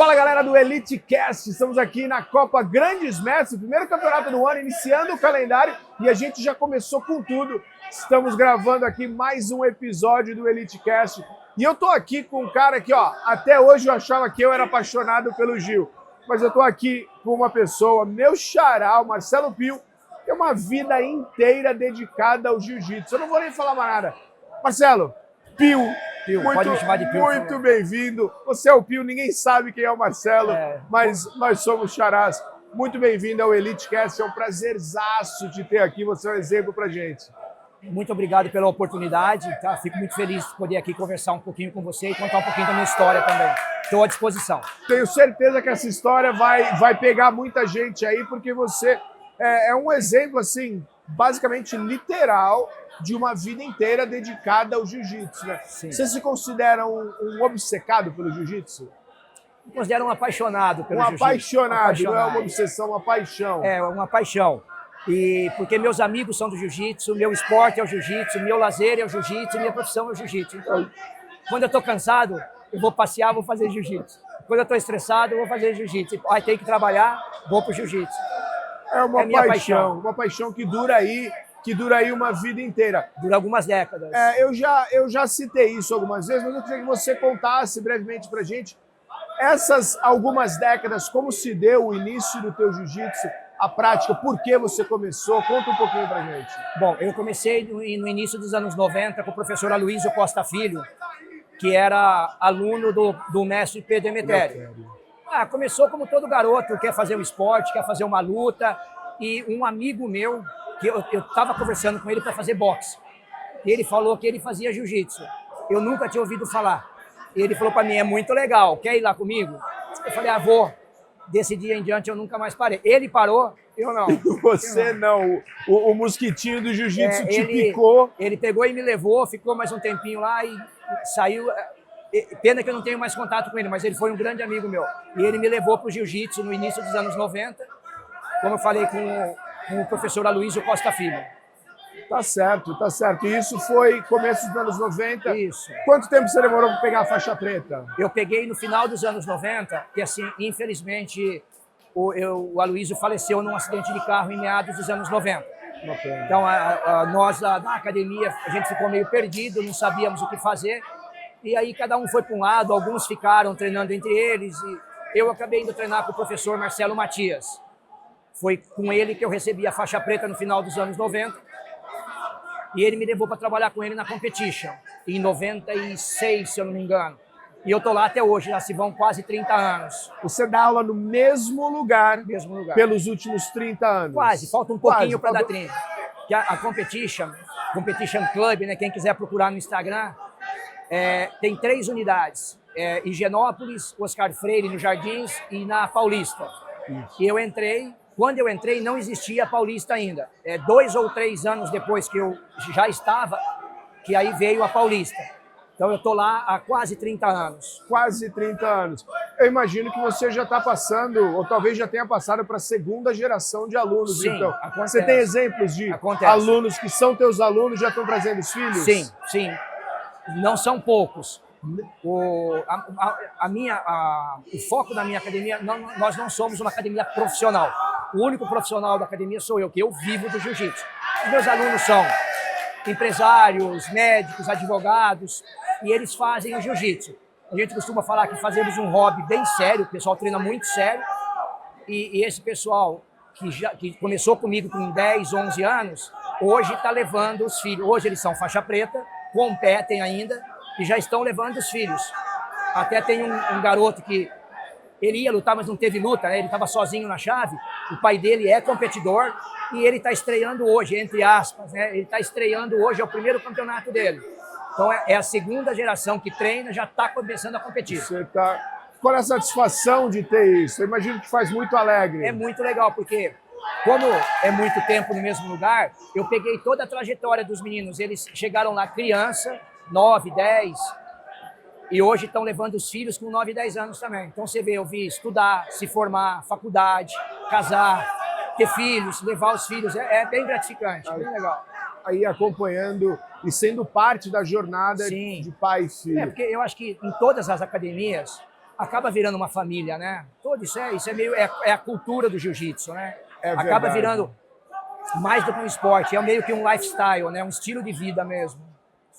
Fala galera do EliteCast, estamos aqui na Copa Grandes Mestres, primeiro campeonato do ano, iniciando o calendário e a gente já começou com tudo. Estamos gravando aqui mais um episódio do EliteCast e eu tô aqui com um cara que, ó, até hoje eu achava que eu era apaixonado pelo Gil, mas eu tô aqui com uma pessoa, meu xará, o Marcelo Pio, que tem uma vida inteira dedicada ao jiu-jitsu. Eu não vou nem falar mais nada. Marcelo, Pio, pode me chamar de Pio. Muito bem-vindo. Você é o Pio, ninguém sabe quem é o Marcelo, mas nós somos xarás. Muito bem-vindo ao EliteCast, é um prazerzaço te ter aqui, você é um exemplo pra gente. Muito obrigado pela oportunidade, tá? Fico muito feliz de poder aqui conversar um pouquinho com você e contar um pouquinho da minha história também. Estou à disposição. Tenho certeza que essa história vai pegar muita gente aí, porque você é um exemplo, assim, basicamente literal, de uma vida inteira dedicada ao jiu-jitsu, né? Sim. Você se considera um obcecado pelo jiu-jitsu? Me considero um apaixonado pelo jiu-jitsu. Apaixonado, não é uma obsessão, uma paixão. É, uma paixão. E porque meus amigos são do jiu-jitsu, meu esporte é o jiu-jitsu, meu lazer é o jiu-jitsu, minha profissão é o jiu-jitsu. Então, quando eu estou cansado, eu vou passear, vou fazer jiu-jitsu. Quando eu estou estressado, eu vou fazer jiu-jitsu. Aí tem que trabalhar, vou pro jiu-jitsu. É uma paixão que dura aí uma vida inteira. Dura algumas décadas. Eu já citei isso algumas vezes, mas eu queria que você contasse brevemente pra gente essas algumas décadas, como se deu o início do teu jiu-jitsu, a prática, por que você começou? Conta um pouquinho pra gente. Bom, eu comecei no início dos anos 90 com o professor Aloysio Costa Filho, que era aluno do mestre Pedro Emetério. Começou como todo garoto, quer fazer um esporte, quer fazer uma luta, e um amigo meu, que eu estava conversando com ele para fazer boxe, e ele falou que ele fazia jiu-jitsu. Eu nunca tinha ouvido falar. E ele falou para mim, é muito legal, quer ir lá comigo? Eu falei, vou. Desse dia em diante eu nunca mais parei. Ele parou, eu não. Você não. O mosquitinho do jiu-jitsu te picou. Ele pegou e me levou, ficou mais um tempinho lá e saiu. Pena que eu não tenho mais contato com ele, mas ele foi um grande amigo meu. E ele me levou para o jiu-jitsu no início dos anos 90, como eu falei com o professor Aloysio Costa Filho. Tá certo, tá certo. E isso foi começo dos anos 90? Isso. Quanto tempo você demorou para pegar a faixa preta? Eu peguei no final dos anos 90, e assim, infelizmente, o Aloysio faleceu num acidente de carro em meados dos anos 90. Então, nós da academia, a gente ficou meio perdido, não sabíamos o que fazer. E aí cada um foi para um lado, alguns ficaram treinando entre eles, e eu acabei indo treinar com o professor Marcelo Matias. Foi com ele que eu recebi a faixa preta no final dos anos 90. E ele me levou para trabalhar com ele na Competition, em 96, se eu não me engano. E eu tô lá até hoje, já se vão quase 30 anos. Você dá aula no mesmo lugar, pelos últimos 30 anos? Quase, falta um pouquinho para dar 30. Que a Competition Club, né, quem quiser procurar no Instagram, tem 3 unidades. Higienópolis, Oscar Freire, no Jardins e na Paulista. Isso. E eu entrei. Quando eu entrei, não existia a Paulista ainda. 2 ou 3 anos depois que eu já estava, que aí veio a Paulista. Então eu estou lá há quase 30 anos. Quase 30 anos. Eu imagino que você já está passando, ou talvez já tenha passado para a segunda geração de alunos. Sim, então. acontece. Você tem exemplos de alunos que são teus alunos, já estão trazendo os filhos? Sim, sim. Não são poucos. O foco da minha academia, nós não somos uma academia profissional. O único profissional da academia sou eu, que eu vivo do jiu-jitsu. Os meus alunos são empresários, médicos, advogados, e eles fazem o jiu-jitsu. A gente costuma falar que fazemos um hobby bem sério, o pessoal treina muito sério, e esse pessoal que começou comigo com 10, 11 anos, hoje está levando os filhos. Hoje eles são faixa preta, competem ainda, e já estão levando os filhos. Até tem um garoto que ele ia lutar, mas não teve luta, né? Ele estava sozinho na chave. O pai dele é competidor e ele está estreando hoje, entre aspas, né? Ele está estreando hoje, é o primeiro campeonato dele. Então é a segunda geração que treina, já está começando a competir. Qual é a satisfação de ter isso? Eu imagino que faz muito alegre. É muito legal, porque como é muito tempo no mesmo lugar, eu peguei toda a trajetória dos meninos. Eles chegaram lá criança, 9, 10, e hoje estão levando os filhos com 9 e 10 anos também. Então você vê, eu vi estudar, se formar, faculdade, casar, ter filhos, levar os filhos, é bem gratificante, bem legal. Aí acompanhando e sendo parte da jornada de pai e filho. Porque eu acho que em todas as academias acaba virando uma família, né? Todo isso é meio é a cultura do jiu-jitsu, né? Acaba verdade. virando mais do que um esporte, é meio que um lifestyle, né? Um estilo de vida mesmo.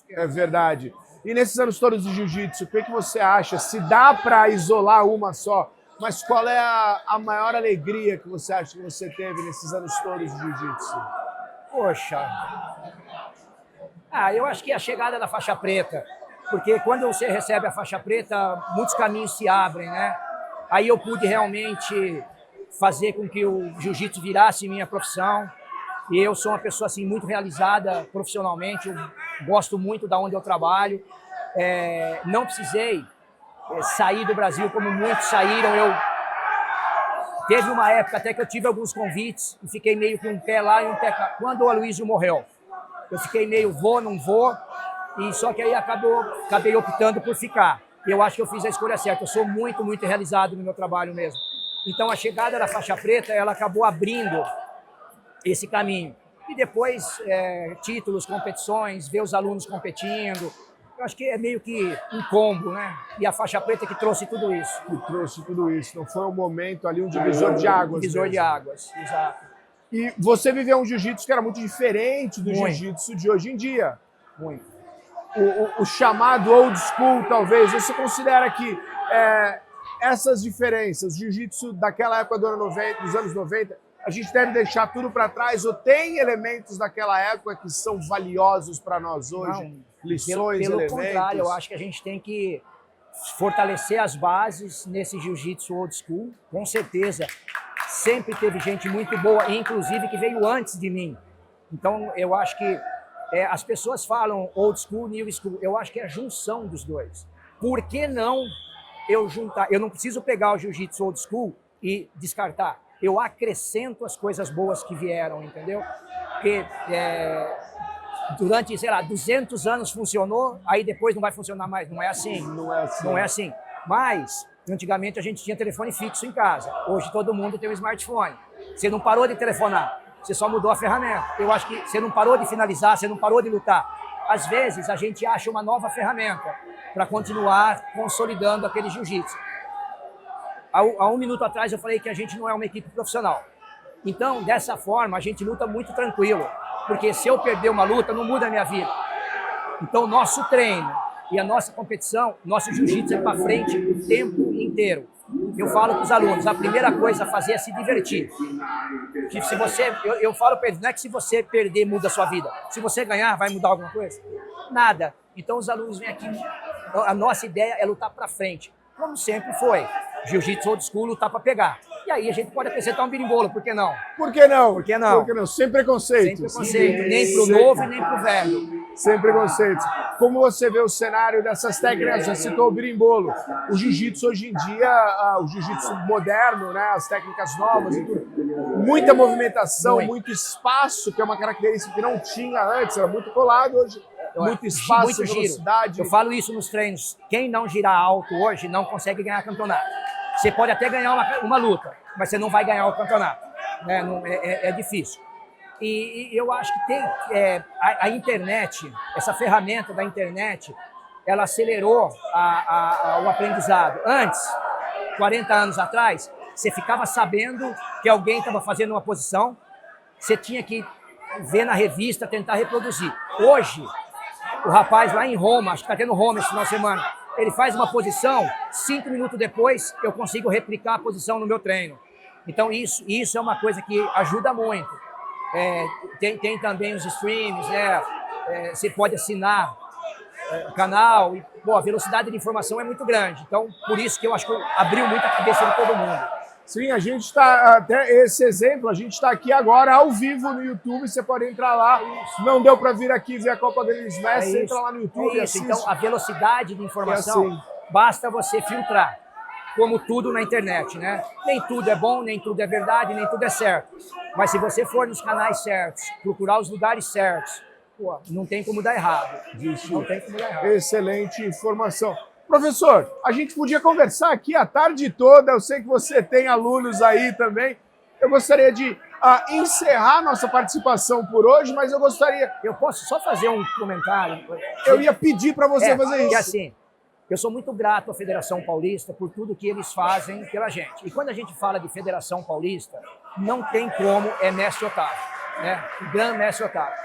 É verdade. E nesses anos todos de jiu-jitsu, o que você acha? Se dá para isolar uma só, mas qual é a maior alegria que você acha que você teve nesses anos todos de jiu-jitsu? Poxa, eu acho que a chegada da faixa preta, porque quando você recebe a faixa preta, muitos caminhos se abrem, né? Aí eu pude realmente fazer com que o jiu-jitsu virasse minha profissão. E eu sou uma pessoa assim muito realizada profissionalmente, eu gosto muito da onde eu trabalho. Não precisei sair do Brasil como muitos saíram. Teve uma época até que eu tive alguns convites e fiquei meio que um pé lá e um pé cá. Quando o Aloysio morreu, eu fiquei meio vou, não vou, e só que aí acabei optando por ficar. E eu acho que eu fiz a escolha certa. Eu sou muito, muito realizado no meu trabalho mesmo. Então a chegada da faixa preta, ela acabou abrindo esse caminho. E depois, títulos, competições, ver os alunos competindo. Eu acho que é meio que um combo, né? E a faixa preta que trouxe tudo isso. Que trouxe tudo isso. Não foi um momento ali, um divisor de águas. Divisor de águas, exato. E você viveu um jiu-jitsu que era muito diferente do jiu-jitsu de hoje em dia. Muito. O chamado old school, talvez. Você considera que essas diferenças, jiu-jitsu daquela época dos anos 90, a gente deve deixar tudo para trás ou tem elementos daquela época que são valiosos para nós hoje? Não, lições, pelo elementos? contrário, eu acho que a gente tem que fortalecer as bases nesse jiu-jitsu old school. Com certeza, sempre teve gente muito boa, inclusive que veio antes de mim. Então, eu acho que as pessoas falam old school, new school. Eu acho que é a junção dos dois. Por que não eu juntar? Eu não preciso pegar o jiu-jitsu old school e descartar. Eu acrescento as coisas boas que vieram, entendeu? Porque durante, 200 anos funcionou, aí depois não vai funcionar mais. Não é assim. Não é assim. Não é assim. Mas, antigamente a gente tinha telefone fixo em casa. Hoje todo mundo tem um smartphone. Você não parou de telefonar, você só mudou a ferramenta. Eu acho que você não parou de finalizar, você não parou de lutar. Às vezes a gente acha uma nova ferramenta para continuar consolidando aquele jiu-jitsu. Há um minuto atrás eu falei que a gente não é uma equipe profissional. Então, dessa forma, a gente luta muito tranquilo. Porque se eu perder uma luta, não muda a minha vida. Então, nosso treino e a nossa competição, nosso jiu-jitsu é para frente o tempo inteiro. Eu falo para os alunos, a primeira coisa a fazer é se divertir. Que se você, eu falo para eles, não é que se você perder muda a sua vida. Se você ganhar, vai mudar alguma coisa? Nada. Então, os alunos vêm aqui, a nossa ideia é lutar para frente. Como sempre foi. Jiu-jitsu old school, lutar para pegar. E aí a gente pode acrescentar um birimbolo, por que não? Por que não? Por que não? Por que não? Sem preconceito. Sem preconceito, nem pro novo e nem pro velho. Sem preconceitos. Como você vê o cenário dessas técnicas? Já citou o birimbolo. O jiu-jitsu hoje em dia, o jiu-jitsu moderno, né? As técnicas novas e tudo. Muita movimentação, muito espaço, que é uma característica que não tinha antes, era muito colado hoje. Muito espaço, muito velocidade. Giro. Eu falo isso nos treinos. Quem não girar alto hoje não consegue ganhar campeonato. Você pode até ganhar uma luta, mas você não vai ganhar o campeonato. Né? É difícil. E eu acho que tem a internet, essa ferramenta da internet, ela acelerou o aprendizado. Antes, 40 anos atrás, você ficava sabendo que alguém estava fazendo uma posição, você tinha que ver na revista, tentar reproduzir. Hoje, o rapaz lá em Roma, acho que está tendo Roma esse final de semana, ele faz uma posição, 5 minutos depois eu consigo replicar a posição no meu treino. Então isso é uma coisa que ajuda muito. Tem também os streams, né? Você pode assinar o canal, e a velocidade de informação é muito grande. Então, por isso que eu acho que abriu muito a cabeça de todo mundo. Sim, a gente está, até esse exemplo, a gente está aqui agora ao vivo no YouTube, você pode entrar lá, não deu para vir aqui ver a Copa Grandes Mestres, entra lá no YouTube e assiste. Então, a velocidade de informação, basta você filtrar, como tudo na internet, né? Nem tudo é bom, nem tudo é verdade, nem tudo é certo. Mas se você for nos canais certos, procurar os lugares certos, não tem como dar errado. Não tem como dar errado. Excelente informação. Professor, a gente podia conversar aqui a tarde toda, eu sei que você tem alunos aí também. Eu gostaria de encerrar nossa participação por hoje, mas eu gostaria... Eu posso só fazer um comentário? Eu ia pedir para você fazer isso. Que assim, Eu sou muito grato à Federação Paulista por tudo que eles fazem pela gente. E quando a gente fala de Federação Paulista, não tem como é Mestre Otávio, né? O grande Mestre Otávio.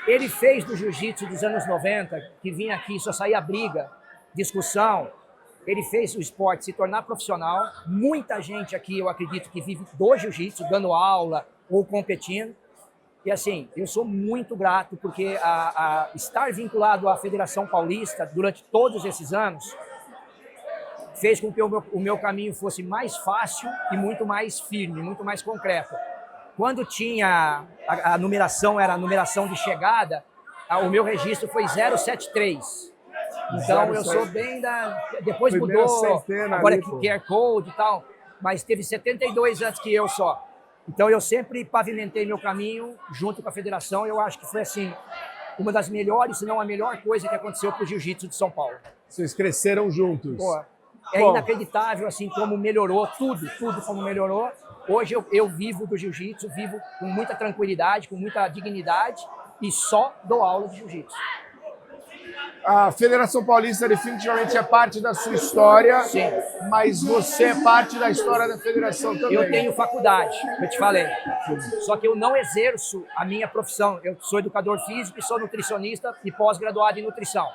Ele fez do jiu-jitsu dos anos 90, que vinha aqui, só saía briga, discussão. Ele fez o esporte se tornar profissional. Muita gente aqui, eu acredito, que vive do jiu-jitsu, dando aula ou competindo. E assim, eu sou muito grato porque estar vinculado à Federação Paulista durante todos esses anos fez com que o meu caminho fosse mais fácil e muito mais firme, muito mais concreto. Quando tinha a numeração, era a numeração de chegada, o meu registro foi 073. Então eu sou bem da... Depois mudou, agora é QR Code e tal, mas teve 72 antes que eu só. Então eu sempre pavimentei meu caminho junto com a federação. Eu acho que foi assim, uma das melhores, se não a melhor coisa que aconteceu para o jiu-jitsu de São Paulo. Vocês cresceram juntos. Pô, é inacreditável assim como melhorou, tudo como melhorou. Hoje eu vivo do jiu-jitsu, vivo com muita tranquilidade, com muita dignidade e só dou aula de jiu-jitsu. A Federação Paulista definitivamente é parte da sua história, sim, mas você é parte da história da federação também. Eu tenho faculdade, eu te falei, só que eu não exerço a minha profissão. Eu sou educador físico e sou nutricionista e pós-graduado em nutrição.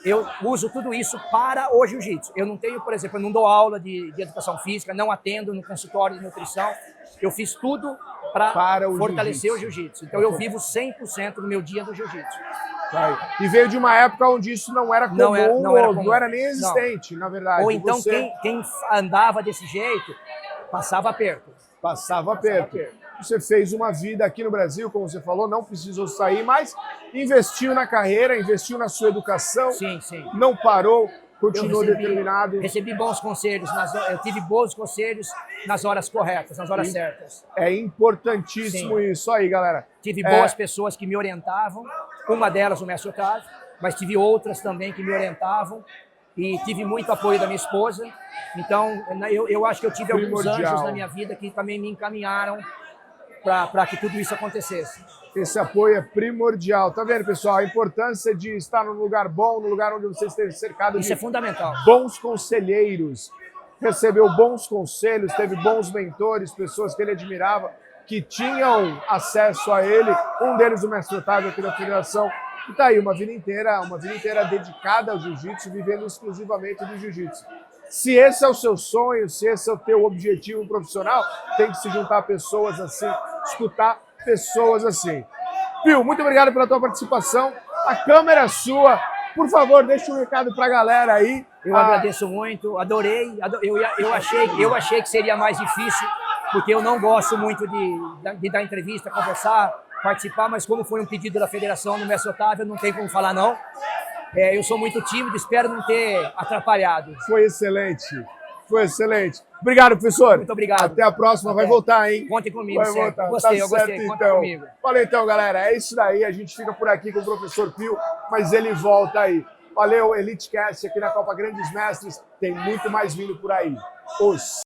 Eu uso tudo isso para o jiu-jitsu. Eu não tenho, por exemplo, eu não dou aula de educação física, não atendo no consultório de nutrição. Eu fiz tudo para fortalecer o jiu-jitsu. Então eu vivo 100% no meu dia do jiu-jitsu. E veio de uma época onde isso não era comum, não era nem existente, na verdade. Ou então quem andava desse jeito passava aperto. Passava aperto. Você fez uma vida aqui no Brasil, como você falou, não precisou sair, mas investiu na carreira, investiu na sua educação, sim, sim. Não parou, continuou determinado. Recebi bons conselhos, eu tive bons conselhos nas horas corretas, nas horas certas. É importantíssimo isso aí, galera. Tive boas pessoas que me orientavam, uma delas o Mestre Otávio, mas tive outras também que me orientavam e tive muito apoio da minha esposa. Então, eu acho que eu tive alguns anjos na minha vida que também me encaminharam para que tudo isso acontecesse. Esse apoio é primordial. Tá vendo, pessoal? A importância de estar num lugar bom, num lugar onde você esteja cercado de fundamental. Bons conselheiros. Recebeu bons conselhos, teve bons mentores, pessoas que ele admirava, que tinham acesso a ele. Um deles, o Mestre Otávio, aqui da Federação. E tá aí, uma vida inteira dedicada ao jiu-jitsu, vivendo exclusivamente do jiu-jitsu. Se esse é o seu sonho, se esse é o teu objetivo profissional, tem que se juntar a pessoas assim, escutar pessoas assim. Pio, muito obrigado pela tua participação. A câmera é sua. Por favor, deixa um recado pra galera aí. Eu agradeço muito, adorei. Eu achei que seria mais difícil, porque eu não gosto muito de dar entrevista, conversar, participar, mas como foi um pedido da federação do Mestre Otávio, não tem como falar não. Eu sou muito tímido, espero não ter atrapalhado. Foi excelente. Foi excelente. Obrigado, professor. Muito obrigado. Até a próxima. Até. Vai voltar, hein? Contem comigo. Vai voltar. Gostei, tá eu gostei. Certo, Conta comigo. Valeu, então, galera. É isso daí. A gente fica por aqui com o professor Pio, mas ele volta aí. Valeu, EliteCast aqui na Copa Grandes Mestres. Tem muito mais vindo por aí.